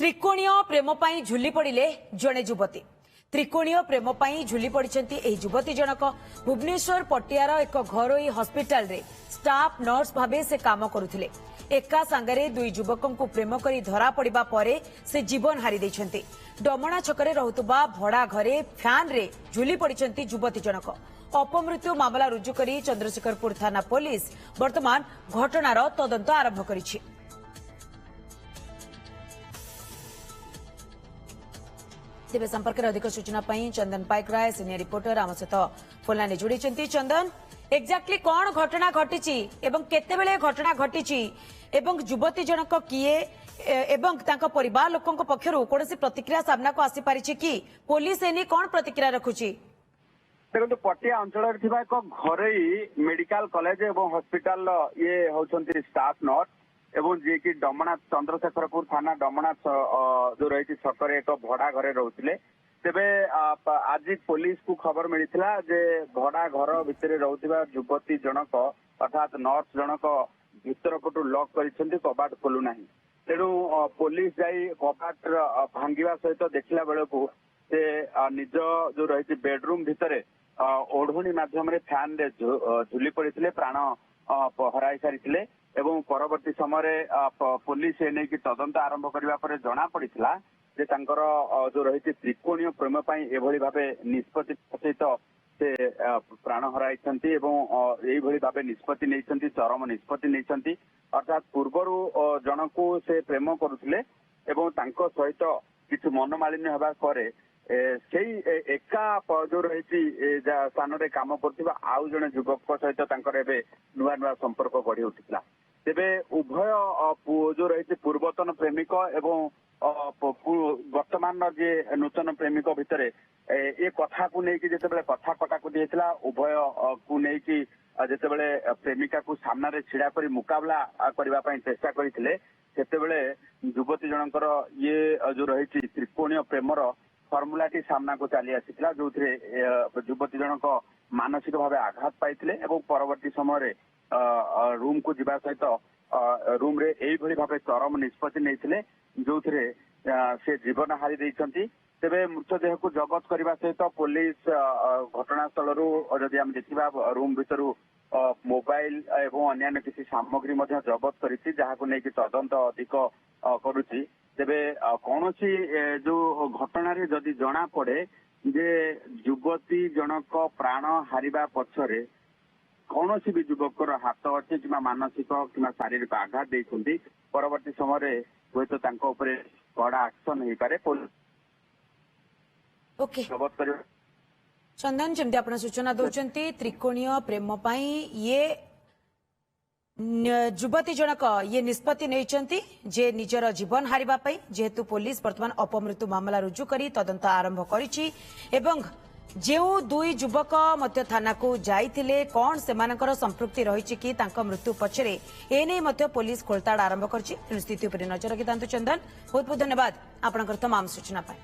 त्रिकोणीय प्रेम पाई झुली पड़िले जड़े युवती त्रिकोणीय प्रेम पाई झुली पड़िछंती एही युवती जनक भुवनेश्वर पटियार एक घरोई हॉस्पिटल रे स्टाफ नर्स भाबे से काम करुथिले। एका सांगरे दुई युवकों को प्रेम करी धरा पड़िबा परे से जीवन हारी दैछंती। डमणा छकरे रहुतबा भड़ा घरे फैन रे झुली पड़िछंती युवती जनक। अपमृत्यु मामला रुजु करी चंद्रशेखरपुर थाना पुलिस वर्तमान घटनार तदंत आरंभ करिछि। तेज संपर्क में अधिक सूचना चंदन पाइकराय सीनियर रिपोर्टर आम सहित फोन लाइन जोड़ी। चंदन, एक्जाक्टली कौन घटना घटी केते बेले घटना घटी युवती जनक किए एवं तांका परिवार लोकों पक्षरु कौन प्रतिक्रिया सामना को आसी पारिछि कि पुलिस एनी कौन प्रतिक्रिया रखुछि? देखो पटिया अंचल एक घरोई मेडिकल कॉलेज और हॉस्पिटल ये होचंती स्टाफ नर्स एवं जी की डमणा चंद्रशेखरपुर थाना डमणा जो रही छकरे एक भड़ा घरे रोते तेबे आज पुलिस को खबर मिलता जे भड़ा घर भितर रोकवा युवती जनक अर्थात नर्स जनक भीतर पटू लॉक कर कबाट खोलुना तेणु पुलिस जाई कबाट भांगा सहित देखला बेलू से निज जो रही बेडरूम भितर ओढ़णी मध्यम फैन रे झुली पड़ते प्राण हराई सारी एवं परवर्ती समय पुलिस एने की तदंत आरंभ करने जना पड़ा जे तांकर जो रही त्रिकोणीय प्रेम एभली भाव निष्पत्ति सहित से प्राण हराई भाव निष्पत्ति नहीं चरम निष्पत्ति नहीं अर्थात पूर्वर जन को से प्रेम करुले सहित किसी मनमालिन्य होगा पर एका जो रही स्थान में कम कर आउ जड़े युवक सहित नुआ नुआ संपर्क गढ़ी उठिला। तेबे उभय जो रही पूर्वतन प्रेमिक एवं वर्तमान जे नूतन प्रेमिक भितर ये कथा को लेकिन जिते कथा कटाकटी होता उभय को लेकिन जिते प्रेमिका को सामना रे छिड़ा कर मुकाबला करने चेष्टा करते युवती जनकर ये जो रही त्रिकोणीय प्रेमर फर्मुलाटी सामना को चली आसीला जो युवती जनक मानसिक भाव आघात पाई परवर्ती समय रूम को जीवा सहित रूम रे एभली भाव चरम निष्पत्ति नहीं जो से जीवन हारी देइछंती। तेबे मृतदेह को जबत करने सहित पुलिस घटनास्थल जदि आम देखा रूम भीतर मोबाइल एवं अन्य किसी सामग्री जबत करिछि जहां लेकिन तदंत अधिक करुछि। तेबे कौन जो घटना जदि जना पड़े जे युवती जनक प्राण हारिबा पछरे कौन भी युवकर हाथ अच्छे कि मानसिक कि शारीरिक आघात देते परवर्ती समय हूँ तो कड़ा एक्शन हो पारे चंदन जमती आप सूचना दौरान त्रिकोणीय प्रेम ये युवती जनक ये निष्पत्ति नहीं जे निजर जीवन हारिबा पई जेहेतु पुलिस वर्तमान अपमृत्यु मामला रुजु करी तदंत आरंभ करिछि एवं जेउ दुई युवक मध्य थाना को जाइथिले कौन सेमानकर संपृक्ति रही कि तांका मृत्यु पछरे एने मध्य पुलिस खोलताड़ आरंभ करछि। स्थिति पर नजर रखितांतु चंदन, बहुत बहुत धन्यवाद आपनकर तमाम सूचना पाए।